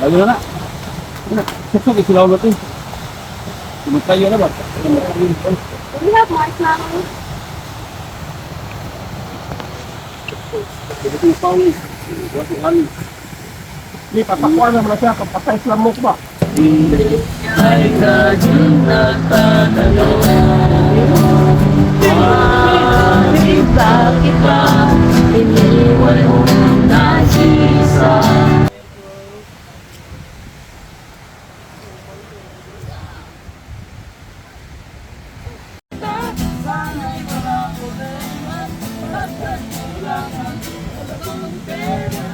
Lalo na na. Susok isilaw natin. Tayo na ba? We have more now. Ito pawis. Wato ani. Ni papakuan naman siya kapatay sa lamok ba? Ay kajunatan Ay bakit ba iniwan mo na sisa Sana'y wala problema Pagkat kailangan Walang pera